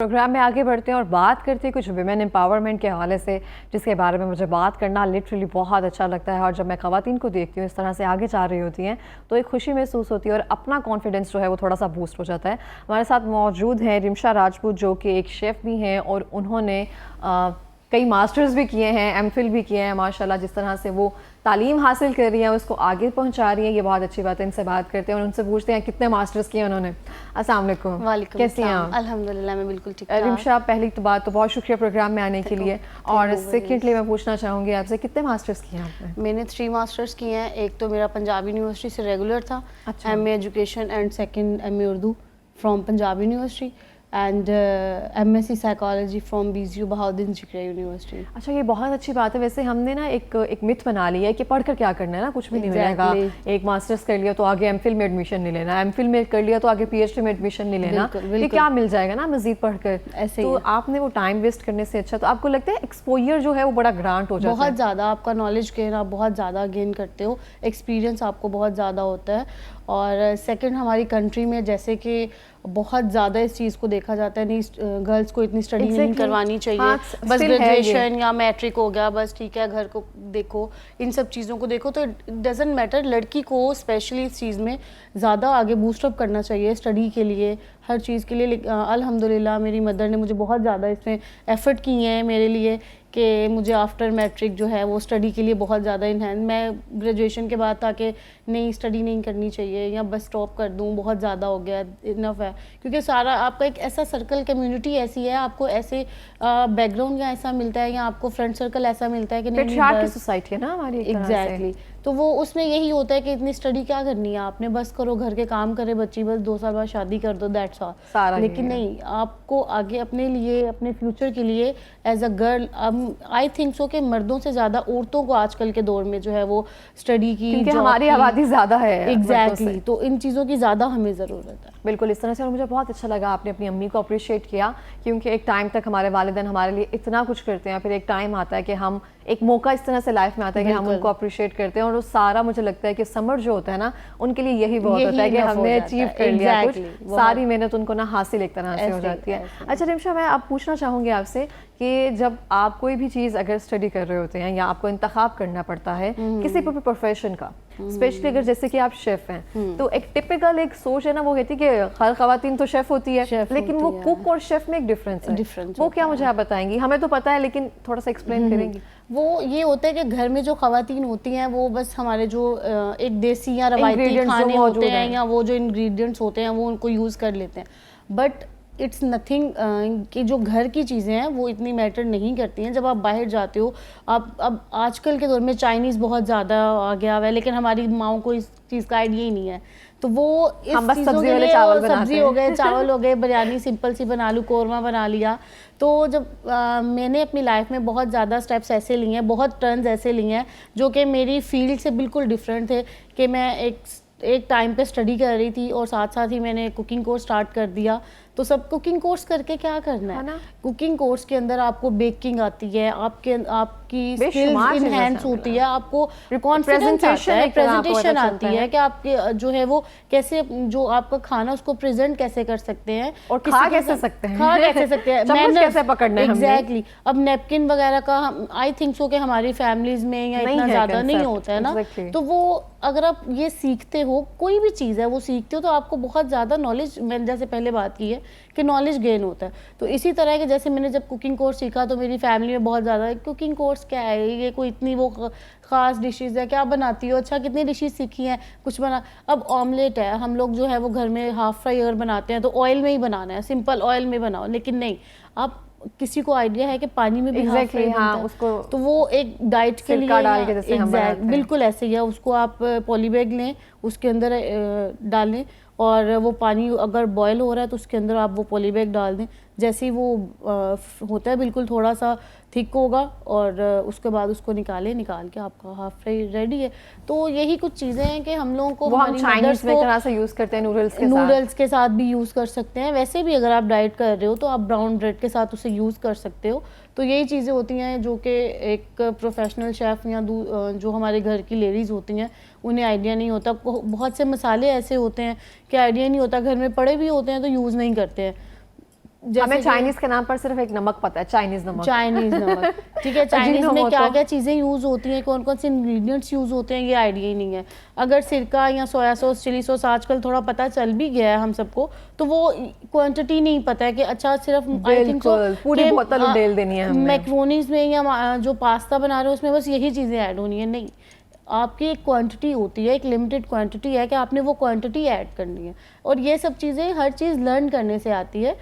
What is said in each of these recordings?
Programme में आगे बढ़ते हैं और बात करते हैं कुछ विमेन एम्पावरमेंट के हवाले से, जिसके बारे में मुझे बात करना लिटरली बहुत अच्छा लगता है। और जब मैं ख़वातीन को देखती हूँ इस तरह से आगे जा रही होती हैं तो एक खुशी महसूस होती है और अपना कॉन्फिडेंस जो है वो थोड़ा सा बूस्ट हो जाता है। हमारे साथ मौजूद हैं रिमशा राजपूत, जो कि एक शेफ़ भी हैं और उन्होंने कई मास्टर्स भी किए हैं, एमफिल भी किए हैं। माशाल्लाह जिस तरह से वो तालीम हासिल कर रही हैं, उसको आगे पहुंचा रही हैं, ये बहुत अच्छी बात है। इनसे बात करते हैं और उनसे पूछते हैं कितने मास्टर्स किए उन्होंने। अस्सलाम वालेकुम। वालेकुम कैसी हैं आप? अल्हम्दुलिल्लाह मैं बिल्कुल ठीक। रिमशा, पहली तो बात तो बहुत शुक्रिया प्रोग्राम में आने के लिए, और सेकेंडली मैं पूछना चाहूँगी आपसे कितने मास्टर्स किए आपने? मैंने 3 मास्टर्स किए हैं। एक तो मेरा पंजाब यूनिवर्सिटी से रेगुलर था, MA education, and second MA Urdu from Punjab university, and MSc psychology from BZU Bahauddin Zakariya university. अच्छा, ये बहुत अच्छी बात है। वैसे हमने ना एक मिथ बना लिया है कि पढ़कर क्या करना है ना, कुछ भी नहीं मिलेगा। एक मास्टर्स कर लिया तो आगे एमफिल में एडमिशन नहीं लेना, एमफिल में कर लिया तो आगे पीएचडी में एडमिशन नहीं लेना, ये क्या मिल जाएगा ना मजीद पढ़कर। ऐसे तो आपने वो टाइम वेस्ट करने से अच्छा, तो आपको लगता है एक्सपोजर जो है वो बड़ा ग्रांट हो जाता है? बहुत ज़्यादा आपका नॉलेज गेन आप बहुत ज़्यादा गेन करते हो, एक्सपीरियंस आपको बहुत ज़्यादा होता है। और सेकंड, हमारी कंट्री में जैसे कि बहुत ज़्यादा इस चीज़ को देखा जाता है, नहीं गर्ल्स को इतनी स्टडी नहीं करवानी चाहिए। हाँ, बस ग्रेजुएशन या मैट्रिक हो गया, बस ठीक है, घर को देखो, इन सब चीज़ों को देखो। तो इट डजेंट मैटर, लड़की को स्पेशली इस चीज़ में ज़्यादा आगे बूस्टअप करना चाहिए, स्टडी के लिए, हर चीज़ के लिए। अल्हम्दुलिल्लाह मेरी मदर ने मुझे बहुत ज़्यादा इसमें एफ़र्ट किए हैं मेरे लिए कि मुझे आफ्टर मैट्रिक जो है वो स्टडी के लिए बहुत ज़्यादा इन्हेंस। मैं ग्रेजुएशन के बाद ताकि नहीं स्टडी नहीं करनी चाहिए या बस स्टॉप कर दूं, बहुत ज़्यादा हो गया, इनफ है। क्योंकि सारा आपका एक ऐसा सर्कल, कम्युनिटी ऐसी है, आपको ऐसे बैकग्राउंड या ऐसा मिलता है या आपको फ्रेंड सर्कल ऐसा मिलता है कि नहीं, सोसाइटी है ना हमारी। एग्जैक्टली। तो वो उसमें यही होता है कि इतनी स्टडी क्या करनी है आपने, बस करो, घर के काम करे बच्ची, बस 2 साल बाद शादी कर दो, दैट्स ऑल। लेकिन नहीं, आपको आगे अपने लिए, अपने फ्यूचर के लिए as a girl, I think so कि मर्दों से ज़्यादा औरतों को आजकल के दौर में जो है वो स्टडी की, क्योंकि हमारी आबादी ज़्यादा है। एग्जैक्टली। तो इन चीज़ों की ज़्यादा हमें ज़रूरत है। बिल्कुल इस तरह से। और मुझे बहुत अच्छा लगा आपने अपनी अम्मी को अप्रिशिएट किया, क्योंकि एक टाइम तक हमारे वालिदैन हमारे लिए इतना कुछ करते हैं, फिर एक टाइम आता है कि हम, एक मौका इस तरह से लाइफ में आता है कि हम उनको अप्रिशिएट करते हैं। और वो सारा, मुझे लगता है कि समर जो होता है ना, उनके लिए यही बहुत होता है कि हमने अचीव कर लिया कुछ, सारी मेहनत उनको ना हासिल एक तरह से हो जाती है। अच्छा रिमशा, मैं अब पूछना चाहूँगी आपसे कि जब आप कोई भी चीज़ अगर स्टडी कर रहे होते हैं या आपको इंतखाब करना पड़ता है किसी भी प्रोफेशन का, स्पेशली अगर जैसे कि आप शेफ हैं, तो एक टिपिकल एक सोच है ना, वो कहती है कि हर खवातीन तो शेफ होती है, लेकिन वो कुक और शेफ में एक डिफरेंस है। वो क्या मुझे आप बताएंगी? हमें तो पता है लेकिन थोड़ा सा एक्सप्लेन करेंगी। वो ये होता है कि घर में जो खवातीन होती हैं वो बस हमारे जो एक देसी या रवायती खाने होते हैं या वो जो इंग्रेडिएंट्स होते हैं वो उनको यूज़ कर लेते हैं। बट इट्स नथिंग कि जो घर की चीज़ें हैं वो इतनी मैटर नहीं करती हैं। जब आप बाहर जाते हो, आप अब आजकल के दौर में चाइनीज़ बहुत ज़्यादा आ गया हुआ है, लेकिन हमारी माओं को इस चीज़ का आइडिया ही नहीं है। तो वो इस चीज़ों के लिए सब्जी हो गए, चावल हो गए, बिरयानी सिंपल सी बना लूँ, कौरमा बना लिया। तो जब मैंने अपनी लाइफ में बहुत ज़्यादा स्टेप्स ऐसे लिए हैं, बहुत टर्न्स ऐसे लिए हैं जो कि मेरी फील्ड से बिल्कुल डिफरेंट थे, कि मैं एक टाइम पे स्टडी कर रही थी और साथ साथ ही मैंने कुकिंग कोर्स स्टार्ट कर दिया। तो सब कुकिंग कोर्स करके क्या करना है ना, कुकिंग कोर्स के अंदर आपको बेकिंग आती है, आपकी स्किल्स इनहैंस होती है, आपको कॉन्फिडेंस आता है, प्रेजेंटेशन आती है कि आपके जो है वो कैसे, जो आपका खाना उसको प्रेजेंट कैसे कर सकते हैं और खा कैसे सकते हैं, मैनर्स कैसे पकड़ना है। एग्जैक्टली। अब नैपकिन वगैरह का आई थिंक सो कि हमारी फैमिलीज में या इतना ज़्यादा नहीं होता है ना। तो वो अगर आप ये सीखते हो, कोई भी चीज़ है वो सीखते हो, तो आपको बहुत ज़्यादा नॉलेज, मैंने जैसे पहले बात की है कि नॉलेज गेन होता है। तो इसी तरह के जैसे मैंने जब कुकिंग कोर्स सीखा तो मेरी फैमिली में बहुत ज़्यादा, कुकिंग कोर्स क्या है, ये कोई इतनी वो ख़ास डिशेज़ है, क्या बनाती हो, अच्छा कितनी डिशेज़ सीखी हैं, कुछ बना। अब ऑमलेट है, हम लोग जो है वो घर में हाफ फ्राई अगर बनाते हैं तो ऑयल में ही बनाना है, सिंपल ऑयल में बनाओ। लेकिन नहीं, आप किसी को आइडिया है कि पानी में भी हाफ फ्राई बनता है, उसको तो वो एक डाइट के लिए डाल के जैसे हम बनाते हैं, बिल्कुल ऐसे ही है। उसको आप पॉली बैग लें, उसके अंदर डालें, और वो पानी अगर बॉयल हो रहा है तो उसके अंदर आप वो पॉली बैग डाल दें। जैसे ही वो होता है बिल्कुल थोड़ा सा थिक होगा, और उसके बाद उसको निकाल के आपका हाफ फ्राई रेडी है। तो यही कुछ चीज़ें हैं कि हम लोगों को, हम चाइनीज में तरह से यूज़ करते हैं, नूडल्स के साथ भी यूज़ कर सकते हैं। वैसे भी अगर आप डाइट कर रहे हो तो आप ब्राउन ब्रेड के साथ उसे यूज़ कर सकते हो। तो यही चीज़ें होती हैं जो कि एक प्रोफेशनल शेफ़ या जो हमारे घर की लेडीज़ होती हैं उन्हें आइडिया नहीं होता। बहुत से मसाले ऐसे होते हैं कि आइडिया नहीं होता, घर में पड़े भी होते हैं तो यूज़ नहीं करते हैं। हमें चाइनीज के नाम पर सिर्फ एक नमक पता है, चाइनीज नमक। ठीक है, चाइनीज में क्या क्या चीज़ें यूज़ होती हैं, कौन कौन से इंग्रेडिएंट्स यूज़ होते हैं, ये आइडिया ही नहीं है। अगर सिरका या सोया सॉस, चिली सॉस आजकल थोड़ा पता चल भी गया है हम सबको, तो वो क्वांटिटी नहीं पता है कि अच्छा सिर्फ आई थिंक सो पूरी बोतल उडेल देनी है हमें। मैक्रोनीज में या जो पास्ता बना रहे हो उसमें बस यही चीज़ें ऐड होनी है, नहीं। आपकी एक क्वांटिटी होती है, एक लिमिटेड क्वांटिटी है कि आपने वो क्वांटिटी ऐड करनी है। और ये सब चीज़ें, हर चीज़ लर्न करने से आती है।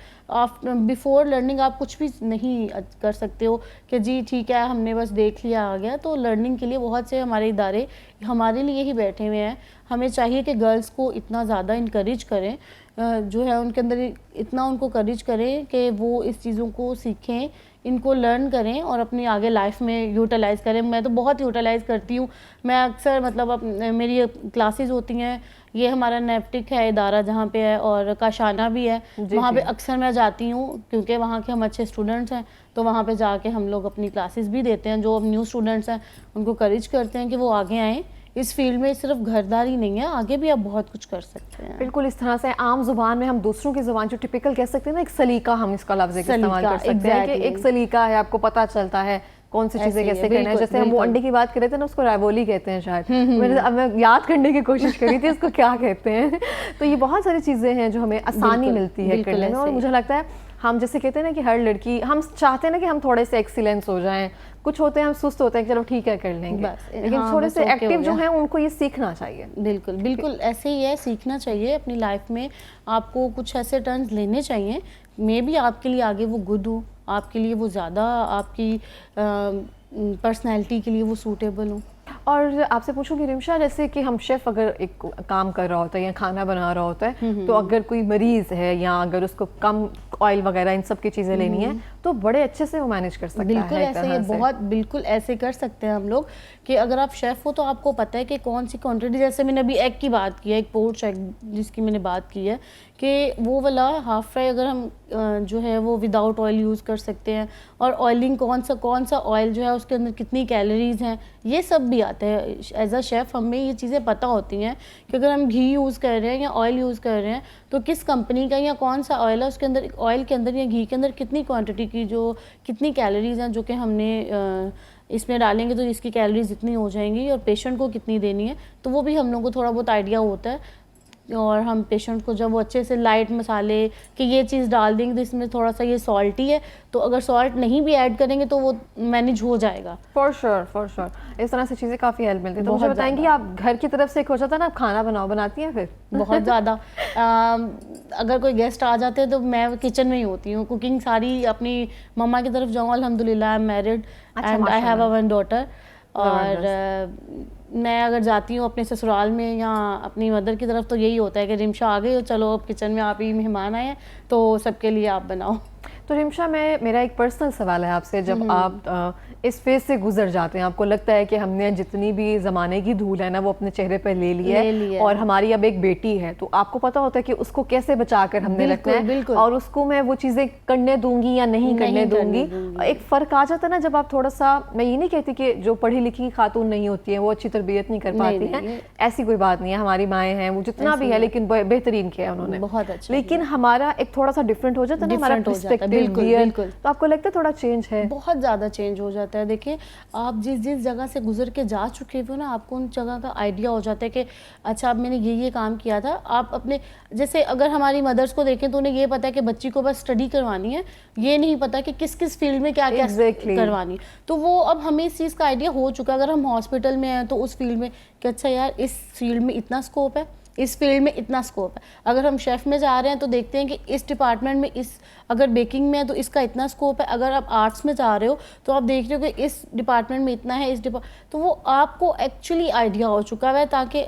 बिफोर लर्निंग आप कुछ भी नहीं कर सकते हो कि जी ठीक है हमने बस देख लिया आ गया। तो लर्निंग के लिए बहुत से हमारे इदारे हमारे लिए ही बैठे हुए हैं। हमें चाहिए कि गर्ल्स को इतना ज़्यादा इनकरेज करें, जो है उनके अंदर इतना उनको करेज करें कि वो इस चीज़ों को सीखें, इनको लर्न करें और अपनी आगे लाइफ में यूटिलाइज़ करें। मैं तो बहुत यूटिलाइज़ करती हूँ। मैं अक्सर मतलब मेरी क्लासेस होती हैं, ये हमारा नेप्टिक है इदारा जहाँ पे है, और काशाना भी है, वहाँ पे अक्सर मैं जाती हूँ क्योंकि वहाँ के हम अच्छे स्टूडेंट्स हैं। तो वहाँ पे जाके हम लोग अपनी क्लासेस भी देते हैं। जो न्यू स्टूडेंट्स हैं उनको करेज करते हैं कि वो आगे आएँ। इस फील्ड में सिर्फ घरदारी नहीं है, आगे भी आप बहुत कुछ कर सकते हैं। बिल्कुल, इस तरह से आम जुबान में हम दूसरों की जुबान जो टिपिकल कह सकते हैं ना, एक सलीका, हम इसका लफ्ज़ इस्तेमाल कर सकते हैं कि एक सलीका है, आपको पता चलता है कौन सी चीजें कैसे करना है। जैसे हम वो अंडे की बात कर रहे थे ना, उसको राइवोली कहते हैं शायद। मैं याद करने की कोशिश करी थी इसको क्या कहते हैं। तो ये बहुत सारी चीजें हैं जो हमें आसानी मिलती है करने में। और मुझे लगता है हम जैसे कहते हैं ना कि हर लड़की, हम चाहते हैं ना कि हम थोड़े से एक्सीलेंस हो जाएं। कुछ होते हैं हम सुस्त होते हैं, चलो ठीक है कर लेंगे, लेकिन थोड़े से एक्टिव जो हैं उनको ये सीखना चाहिए। बिल्कुल बिल्कुल ऐसे ही है, सीखना चाहिए अपनी लाइफ में। आपको कुछ ऐसे टर्न्स लेने चाहिए, मे बी आपके लिए आगे वो गुड हो, आपके लिए वो ज़्यादा आपकी पर्सनैलिटी के लिए वो सूटेबल हो। और आपसे पूछूंगी रिमशा, जैसे कि हम शेफ़ अगर एक काम कर रहा होता है या खाना बना रहा होता है, तो अगर कोई मरीज़ है या अगर उसको कम ऑयल वगैरह इन सब की चीज़ें लेनी है, तो बड़े अच्छे से वो मैनेज कर सकता है। बिल्कुल ऐसे, ये बहुत बिल्कुल ऐसे कर सकते हैं हम लोग कि अगर आप शेफ़ हो तो आपको पता है कि कौन सी क्वांटिटी। जैसे मैंने अभी एग की बात की है, एक पोर्च एग जिसकी मैंने बात की है, कि वो वाला हाफ फ्राई अगर हम जो है वो विदाउट ऑयल यूज़ कर सकते हैं। और ऑयलिंग कौन सा ऑयल जो है उसके अंदर कितनी कैलोरीज हैं, ये सब भी आता है। एज अ शेफ़ हमें ये चीज़ें पता होती हैं कि अगर हम घी यूज़ कर रहे हैं या ऑयल यूज़ कर रहे हैं तो किस कंपनी का या कौन सा ऑयल है, उसके अंदर ऑयल के अंदर या घी के अंदर कितनी क्वांटिटी की जो कितनी कैलोरीज हैं जो कि हमने इसमें डालेंगे तो इसकी कैलोरीज इतनी हो जाएंगी, और पेशेंट को कितनी देनी है, तो वो भी हम लोग को थोड़ा बहुत आइडिया होता है। और हम पेशेंट को जब वो अच्छे से लाइट मसाले कि ये चीज़ डाल देंगे तो इसमें थोड़ा सा ये सॉल्टी है, तो अगर सॉल्ट नहीं भी ऐड करेंगे तो वो मैनेज हो जाएगा। फॉर श्योर इस तरह से चीज़ें काफ़ी हेल्प मिलती है। तो मुझे बताएंगी, आप घर की तरफ से एक हो जाता है ना, आप खाना बनाती हैं फिर? बहुत ज़्यादा। अगर कोई गेस्ट आ जाते हैं तो मैं किचन में ही होती हूँ। कुकिंग सारी अपनी मम्मा की तरफ जाऊँ, अल्हम्दुलिल्लाह I am married and I have a one daughter. और मैं अगर जाती हूँ अपने ससुराल में या अपनी मदर की तरफ तो यही होता है कि रिमशा आ गई हो, चलो अब किचन में आप ही मेहमान आए हैं तो सबके लिए आप बनाओ। तो रिमशा, मेरा एक पर्सनल सवाल है आपसे, जब आप इस फेज से गुजर जाते हैं, आपको लगता है कि हमने जितनी भी ज़माने की धूल है ना वो अपने चेहरे पर ले ली है और हमारी अब एक बेटी है, तो आपको पता होता है कि उसको कैसे बचाकर हमने रखना है और उसको मैं वो चीज़ें करने दूंगी या नहीं करने दूंगी। एक फ़र्क आ जाता है ना जब आप थोड़ा सा, मैं ये नहीं कहती कि जो पढ़ी लिखी खातून नहीं होती है वो अच्छी तरबियत नहीं कर पाती हैं, ऐसी कोई बात नहीं है। हमारी माएँ हैं, वो जितना भी है लेकिन बेहतरीन किया उन्होंने, बहुत अच्छा, लेकिन हमारा एक थोड़ा सा डिफरेंट हो जाता है ना, हमारा पर्सपेक्टिव। बिल्कुल। तो आपको लगता है थोड़ा चेंज है? बहुत ज़्यादा चेंज हो जाता है। देखिए, आप जिस जगह से गुजर के जा चुके हो ना, आपको उन जगह का आइडिया हो जाता है कि अच्छा अब मैंने ये काम किया था। आप अपने, जैसे अगर हमारी मदर्स को देखें तो उन्हें ये पता है कि बच्ची को बस स्टडी करवानी है, ये नहीं पता कि किस किस फील्ड में क्या क्या करवानी। तो वो अब हमें इस चीज़ का आइडिया हो चुका है। अगर हम हॉस्पिटल में हैं तो उस फील्ड में कि अच्छा यार इस फील्ड में इतना स्कोप है, इस फील्ड में इतना स्कोप है। अगर हम शेफ़ में जा रहे हैं तो देखते हैं कि इस डिपार्टमेंट में अगर बेकिंग में है तो इसका इतना स्कोप है। अगर आप आर्ट्स में जा रहे हो तो आप देख रहे हो कि इस डिपार्टमेंट में इतना है, तो वो आपको एक्चुअली आइडिया हो चुका है, ताकि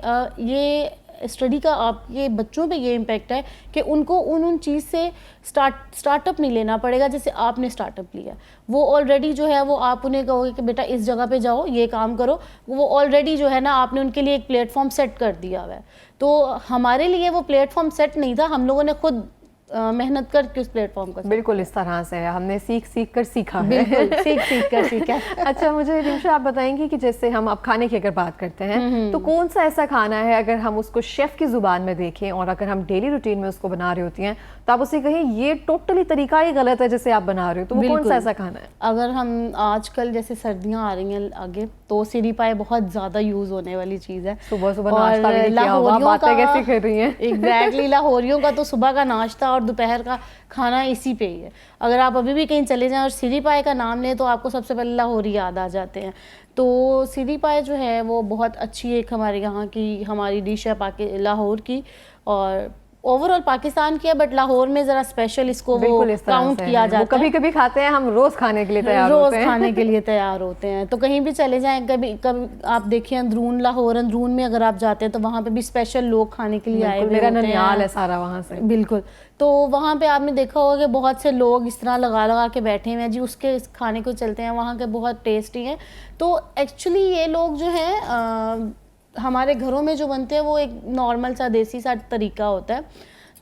ये स्टडी का आप ये बच्चों पे ये इम्पैक्ट है कि उनको उन चीज़ से स्टार्टअप नहीं लेना पड़ेगा जैसे आपने स्टार्टअप लिया। वो ऑलरेडी जो है वो आप उन्हें कहोगे कि बेटा इस जगह पे जाओ, ये काम करो, वो ऑलरेडी जो है ना आपने उनके लिए एक प्लेटफॉर्म सेट कर दिया हुआ है। तो हमारे लिए वो प्लेटफॉर्म सेट नहीं था, हम लोगों ने खुद मेहनत करके उस प्लेटफॉर्म को। बिल्कुल इस तरह से है, हमने सीख सीख कर सीखा है। बिल्कुल सीख कर सीखा है। अच्छा, मुझे रिमशा आप बताएंगी कि जैसे हम अब खाने की अगर बात करते हैं तो कौन सा ऐसा खाना है अगर हम उसको शेफ की जुबान में देखें और अगर हम डेली रूटीन में उसको बना रही होती हैं तो आप उसे कहें ये टोटली तरीका ही गलत है जैसे आप बना रहे हो, तो वो कौन सा ऐसा खाना है? अगर हम आजकल जैसे सर्दियां आ रही हैं आगे, तो सीरी पाए बहुत ज्यादा यूज होने वाली चीज है। सुबह सुबह नाश्ता भी किया हुआ, बातें कैसी कर रही हैं। एग्जैक्टली, लाहौरियों का तो सुबह का नाश्ता और दोपहर का खाना इसी पे ही है। अगर आप अभी भी कहीं चले जाएं और सीरी पाए का नाम लें तो आपको सबसे पहले लाहौरी याद आ जाते हैं। तो सीरी पाए जो है वो बहुत अच्छी एक हमारे यहाँ की हमारी डिश है लाहौर की, और ओवरऑल पाकिस्तान की है, बट लाहौर में जरा स्पेशल इसको वो काउंट किया जाता है। कभी कभी खाते हैं हम, रोज खाने के लिए तैयार रोज होते हैं। खाने के लिए तैयार होते हैं। तो कहीं भी चले जाएं, कभी कभी आप देखिए अंदरून लाहौर, अंदरून में अगर आप जाते हैं तो वहाँ पे भी स्पेशल लोग खाने के लिए आए हुए होते हैं। मेरा ननियाल है सारा वहाँ से। बिल्कुल, तो वहाँ पे आपने देखा होगा कि बहुत से लोग इस तरह लगा लगा के बैठे हुए हैं जी, उसके इस खाने को चलते हैं, वहाँ के बहुत टेस्टी हैं। तो एक्चुअली ये लोग जो हैं हमारे घरों में जो बनते हैं वो एक नॉर्मल सा देसी सा तरीका होता है।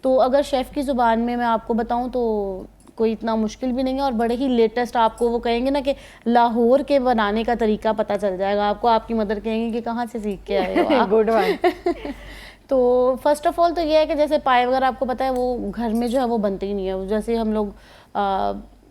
तो अगर शेफ़ की ज़ुबान में मैं आपको बताऊं तो कोई इतना मुश्किल भी नहीं है, और बड़े ही लेटेस्ट आपको वो कहेंगे ना कि लाहौर के बनाने का तरीका पता चल जाएगा आपको। आपकी मदर कहेंगी कि कहाँ से सीख के आए हो आप। Good one. तो फर्स्ट ऑफ ऑल तो ये है कि जैसे पाए वगैरह आपको पता है वो घर में जो है वो बनते ही नहीं है। जैसे हम लोग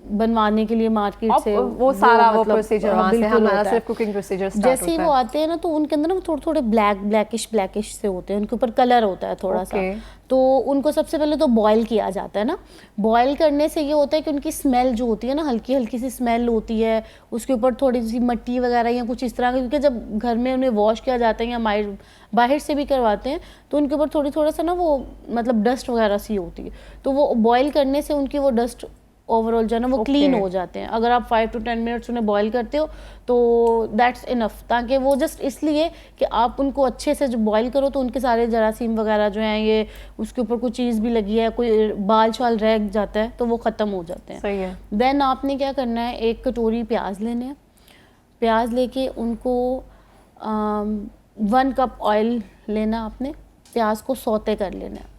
बनवाने के लिए मार्केट से वो सारा वो प्रोसीजर वहाँ से हमारा सिर्फ कुकिंग प्रोसीजर स्टार्ट होता है। जैसे ही वो आते हैं ना तो उनके अंदर ना थोड़े थोड़े ब्लैकिश से होते हैं, उनके ऊपर कलर होता है थोड़ा सा। तो उनको सबसे पहले तो बॉईल किया जाता है ना। बॉईल करने से ये होता है कि उनकी स्मेल जो होती है ना, हल्की हल्की सी स्मेल होती है, उसके ऊपर थोड़ी सी मिट्टी वगैरह या कुछ इस तरह की, क्योंकि जब घर में उन्हें वॉश किया जाता है या बाहर से भी करवाते हैं तो उनके ऊपर थोड़ा सा ना वो मतलब डस्ट वगैरह सी होती है। तो वो बॉईल करने से उनकी वो डस्ट ओवरऑल जो है ना वो क्लीन हो जाते हैं। अगर आप 5 to 10 मिनट्स उन्हें बॉईल करते हो तो दैट्स इनफ, ताकि वो जस्ट इसलिए कि आप उनको अच्छे से जब बॉईल करो तो उनके सारे जरासीम वगैरह जो हैं, ये उसके ऊपर कोई चीज़ भी लगी है, कोई बाल शाल रह जाता है तो वो ख़त्म हो जाते हैं। सही है। देन आपने क्या करना है, एक कटोरी प्याज लेने हैं। प्याज लेके उनको 1 कप ऑयल लेना, आपने प्याज को सौते कर लेना है।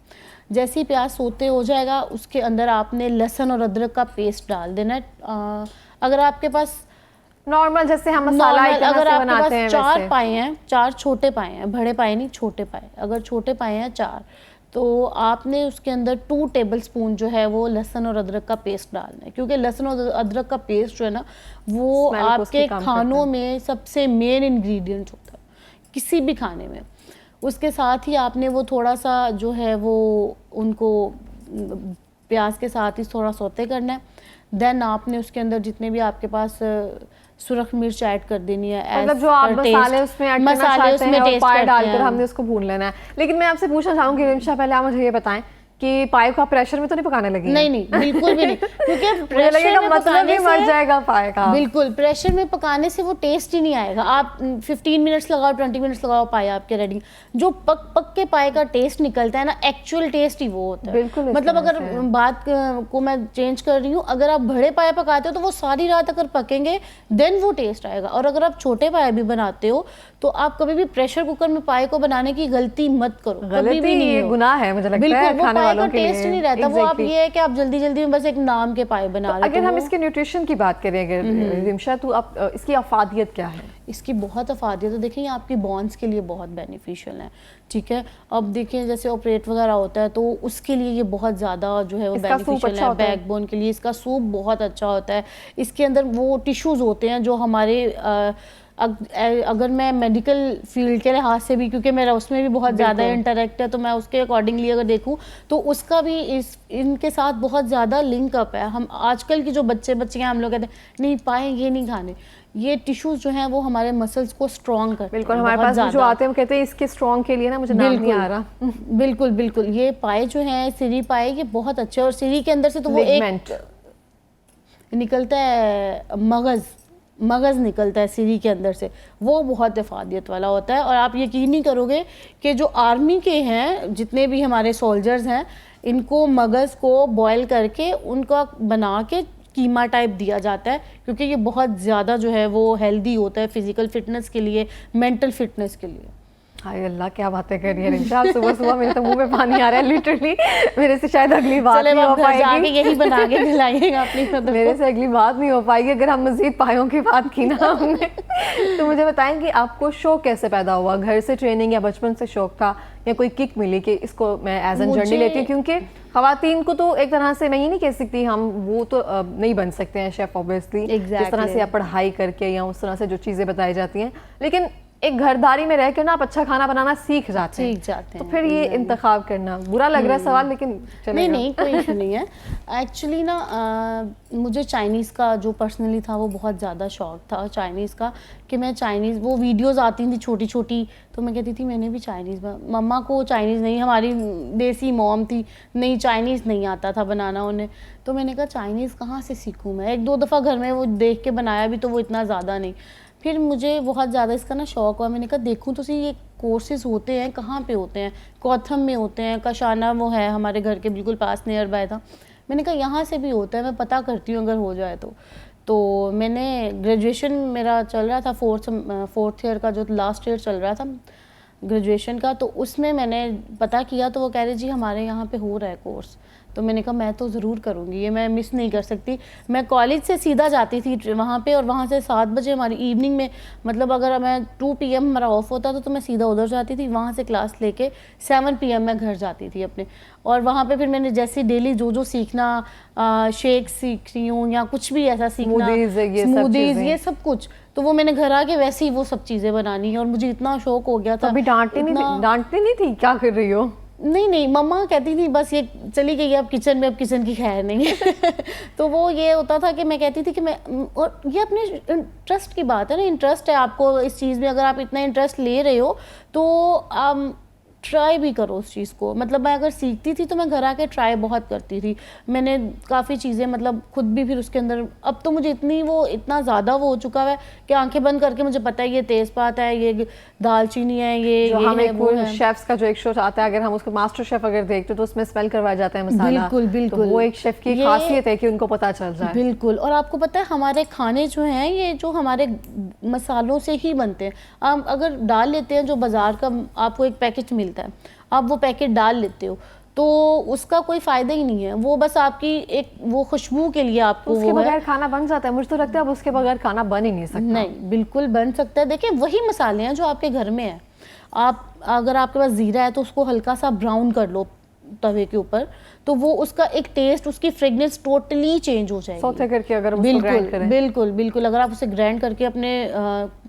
जैसे ही प्याज सोते हो जाएगा उसके अंदर आपने लहसुन और अदरक का पेस्ट डाल देना है। अगर आपके पास नॉर्मल जैसे हम मसाला अगर आपके पास 4 पाए हैं, 4 छोटे पाए हैं, बड़े पाए नहीं छोटे पाए, अगर छोटे पाए हैं 4, तो आपने उसके अंदर 2 टेबलस्पून जो है वो लहसुन और अदरक का पेस्ट डालना है। क्योंकि लहसुन और अदरक का पेस्ट जो है ना वो आपके खानों में सबसे मेन इंग्रेडिएंट होता है किसी भी खाने में। उसके साथ ही आपने वो थोड़ा सा जो है वो उनको प्याज के साथ ही थोड़ा सौते करना है। देन आपने उसके अंदर जितने भी आपके पास सुरख मिर्च ऐड कर देनी है, मतलब जो आप मसाले उसमें ऐड करना चाहते हैं और पाए डालकर हमने उसको भून लेना है। लेकिन मैं आपसे पूछना चाहूंगी रिमशा, पहले आप मुझे ये बताएं कि पाए को आप प्रेशर में तो नहीं पकाने लगी? नहीं बिल्कुल भी नहीं, क्योंकि प्रेशर में मतलब भी मर जाएगा पाए का। बिल्कुल, प्रेशर में पकाने से वो टेस्ट ही नहीं आएगा। आप 15 मिनट्स लगाओ, 20 मिनट्स लगाओ, पाए आपके रेडी। जो पक के पाए का टेस्ट निकलता है ना, एक्चुअल टेस्ट ही वो होता है। बिल्कुल, मतलब अगर बात को मैं चेंज कर रही हूँ, अगर आप बड़े पाए पकाते हो तो वो सारी रात अगर पकेंगे देन वो टेस्ट आएगा। और अगर आप छोटे पाए भी बनाते हो तो आप कभी भी प्रेशर कुकर में पाए को बनाने की गलती मत करो, कभी भी नहीं। ये गुनाह है मुझे लगता है खाने वालों के लिए। टेस्ट नहीं रहता वो, आप ये है कि आप जल्दी जल्दी में बस एक नाम के पाए बना रहे हो। अगर हम इसके न्यूट्रिशन की बात करें अगर रिमशा, तो आप इसकी अफादियत क्या है? इसकी बहुत अफादियत है। देखिए आपकी बॉन्स के लिए बहुत बेनिफिशियल है, ठीक है। अब देखिए जैसे ऑपरेट वगैरह होता है तो उसके लिए ये बहुत ज़्यादा जो है वो बेनिफिशियल है। बैकबोन के लिए इसका सूप बहुत अच्छा होता है। इसके अंदर वो टिश्यूज़ होते हैं जो हमारे अगर मैं मेडिकल फील्ड के लिहाज से भी, क्योंकि मेरा उसमें भी बहुत ज़्यादा इंटरेक्ट है, तो मैं उसके अकॉर्डिंगली अगर देखूं तो उसका भी इनके साथ बहुत ज़्यादा लिंक अप है। हम आजकल की जो बच्चियाँ हम लोग कहते हैं नहीं पाए ये नहीं खाने, ये टिश्यूज जो हैं वो हमारे मसल्स को स्ट्रॉन्ग करते हैं। बिल्कुल, हमारे पास जो आते हैं वो कहते हैं इसके स्ट्रॉन्ग के लिए ना, मुझे नाम नहीं आ रहा। बिल्कुल ये पाए जो हैं सीरी पाए, ये बहुत अच्छे। और सीरी के अंदर से तो वो एक निकलता है मगज़ निकलता है सीरी के अंदर से, वो बहुत इफादियत वाला होता है। और आप यकीन नहीं करोगे कि जो आर्मी के हैं जितने भी हमारे सोल्जर्स हैं, इनको मगज़ को बॉयल करके उनका बना के कीमा टाइप दिया जाता है, क्योंकि ये बहुत ज़्यादा जो है वो हेल्दी होता है फिज़िकल फिटनेस के लिए, मेंटल फिटनेस के लिए। हाय अल्लाह, क्या बातें कर रही है रिंशा, सुबह सुबह मेरे तो मुंह में पानी आ रहा है लिटरली। मेरे से शायद अगली बात नहीं हो पाएगी, यही बना के खिलाइएगा अपनी मदर। मेरे से अगली बात नहीं हो पाएगी अगर हम मजीद पायों की बात की ना हमने। तो मुझे बताएं कि आपको शौक कैसे पैदा हुआ? घर से ट्रेनिंग या बचपन से शौक था, या कोई किक मिली कि इसको मैं एज एन जर्नी लेती हूँ? क्योंकि खवातीन को तो एक तरह से मैं ये नहीं कह सकती हम वो तो नहीं बन सकते हैं शेफ ऑब्वियसली, जिस तरह से आप पढ़ाई करके या उस तरह से जो चीज़ें बताई जाती हैं, लेकिन एक घरदारी में रह कर ना आप अच्छा खाना बनाना सीख जाते हैं। तो फिर ये इंतखाब करना बुरा लग रहा है सवाल, लेकिन नहीं नहीं कोई इशू नहीं है। एक्चुअली ना मुझे चाइनीज़ का जो पर्सनली था वो बहुत ज़्यादा शौक था चाइनीज़ का, कि मैं चाइनीज़ वो वीडियोस आती थी छोटी छोटी, तो मैं कहती थी मैंने भी चाइनीज़, मम्मा को चाइनीज़ नहीं, हमारी देसी मॉम थी, नहीं चाइनीज़ नहीं आता था बनाना उन्हें, तो मैंने कहा चाइनीज़ कहाँ से सीखूँ मैं। एक दो दफ़ा घर में वो देख के बनाया भी, तो वो इतना ज़्यादा नहीं। फिर मुझे बहुत ज़्यादा इसका ना शौक हुआ, मैंने कहा देखूँ तो सही ये कोर्सेज होते हैं, कहाँ पे होते हैं? कौथम में होते हैं, कशाना वो है हमारे घर के बिल्कुल पास, नियर बाय था। मैंने कहा यहाँ से भी होता है, मैं पता करती हूँ अगर हो जाए तो मैंने ग्रेजुएशन मेरा चल रहा था, फोर्थ ईयर का जो लास्ट ईयर चल रहा था ग्रेजुएशन का, तो उसमें मैंने पता किया तो वो कह रहे जी हमारे यहाँ पे हो रहा है कोर्स। तो मैंने कहा मैं तो ज़रूर करूँगी, ये मैं मिस नहीं कर सकती। मैं कॉलेज से सीधा जाती थी वहाँ पे, और वहाँ से 7 बजे हमारी इवनिंग में, मतलब अगर मैं 2 PM हमारा ऑफ होता तो मैं सीधा उधर जाती थी, वहाँ से क्लास लेके 7 PM मैं घर जाती थी अपने। और वहाँ पे फिर मैंने जैसे डेली जो सीखना, शेक सीख रही हूँ या कुछ भी ऐसा सीखना, स्मूदीज ये सब कुछ, तो वो मैंने घर आके वैसे ही वो सब चीज़ें बनानी है। और मुझे इतना शौक हो गया था। अभी डांटती नहीं थी क्या कर रही हो? नहीं, मम्मा कहती थी बस ये चली गई अब किचन में, अब किचन की खैर नहीं है। तो वो ये होता था कि मैं कहती थी कि मैं, और ये अपने इंटरेस्ट की बात है ना, इंटरेस्ट है आपको इस चीज़ में, अगर आप इतना इंटरेस्ट ले रहे हो तो ट्राई भी करो उस चीज़ को। मतलब मैं अगर सीखती थी तो मैं घर आके ट्राई बहुत करती थी, मैंने काफ़ी चीज़ें मतलब खुद भी फिर उसके अंदर, अब तो मुझे इतना ज़्यादा वो हो चुका है कि आंखें बंद करके मुझे पता है ये तेज़पात है, ये दालचीनी है, ये हमें शेफ्स का जो एक शो आता है, अगर हम उसको मास्टर शेफ अगर देखते तो उसमें स्मेल करवाया जाता है मसाला। बिल्कुल तो वो एक शेफ की खासियत है कि उनको पता चल जाए। बिल्कुल। और आपको पता है हमारे खाने जो हैं ये जो हमारे मसालों से ही बनते हैं। आप अगर डाल लेते हैं जो बाज़ार का आपको एक पैकेट मिलता है, आप वो पैकेट डाल लेते हो तो उसका कोई फ़ायदा ही नहीं है, वो बस आपकी एक वो खुशबू के लिए आपको उसके बगैर खाना बन जाता है। मुझे तो लगता है अब उसके बगैर खाना बन ही नहीं सकता। नहीं, बिल्कुल बन सकता है। देखिए वही मसाले हैं जो आपके घर में है, आप अगर आपके पास ज़ीरा है तो उसको हल्का सा ब्राउन कर लो तवे के ऊपर, तो वो उसका एक टेस्ट, उसकी फ्रेगनेंस टोटली चेंज हो जाएगी। सौते करके अगर हम उसको ग्राइंड करें, बिल्कुल अगर आप उसे ग्राइंड करके अपने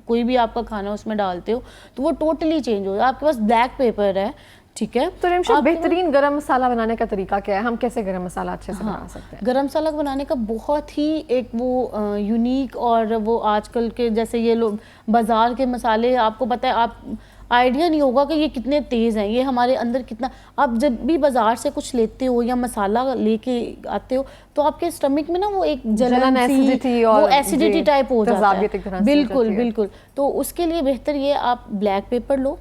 कोई भी आपका खाना उसमें डालते हो तो वो टोटली चेंज हो जाएगा। आपके पास ब्लैक पेपर है, ठीक है। तो रिमशा बेहतरीन गरम मसाला बनाने का तरीका क्या है? हम कैसे गरम मसाला अच्छे से बना सकते हैं? गरम मसाला बनाने का बहुत ही एक वो यूनिक, और वो आजकल के जैसे ये लोग बाज़ार के मसाले, आपको पता है, आप आइडिया नहीं होगा कि ये कितने तेज़ हैं, ये हमारे अंदर कितना, आप जब भी बाज़ार से कुछ लेते हो या मसाला लेके आते हो तो आपके स्टमक में ना वो एक जलन एसिडिटी, और वो एसिडिटी टाइप हो जाता है। बिल्कुल। तो उसके लिए बेहतर ये आप ब्लैक पेपर लो,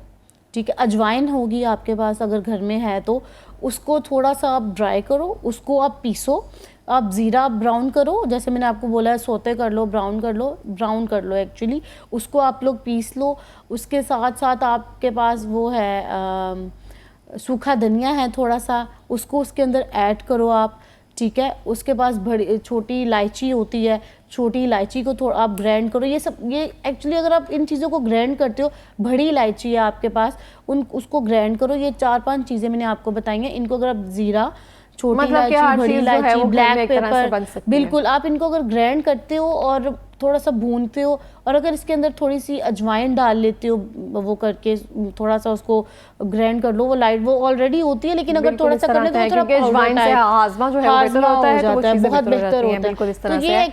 ठीक है, अजवाइन होगी आपके पास अगर घर में है तो उसको थोड़ा सा आप ड्राई करो, उसको आप पीसो, आप ज़ीरा ब्राउन करो, जैसे मैंने आपको बोला है सोते कर लो, ब्राउन कर लो एक्चुअली, उसको आप लोग पीस लो। उसके साथ साथ आपके पास वो है सूखा धनिया है थोड़ा सा, उसको उसके अंदर ऐड करो आप, ठीक है। उसके पास बड़ी छोटी इलायची होती है, छोटी इलायची को थोड़ा आप ग्राइंड करो। ये सब, ये एक्चुअली अगर आप इन चीज़ों को ग्राइंड करते हो, बड़ी इलायची है आपके पास, उसको ग्राइंड करो। ये 4-5 चीज़ें मैंने आपको बताई हैं। इनको अगर आप ज़ीरा, छोटी इलायची, बड़ी इलायची, ब्लैक पेपर, बिल्कुल आप इनको अगर ग्राइंड करते हो और थोड़ा सा भूनते हो, और अगर इसके अंदर थोड़ी सी अजवाइन डाल लेते हो, वो करके थोड़ा सा उसको ग्राइंड कर लो, वो लाइट वो ऑलरेडी होती है, लेकिन अगर थोड़ा सा कर ले तो अजवाइन से हाजमा जो है वो बेहतर होता है, बहुत बेहतर होता है।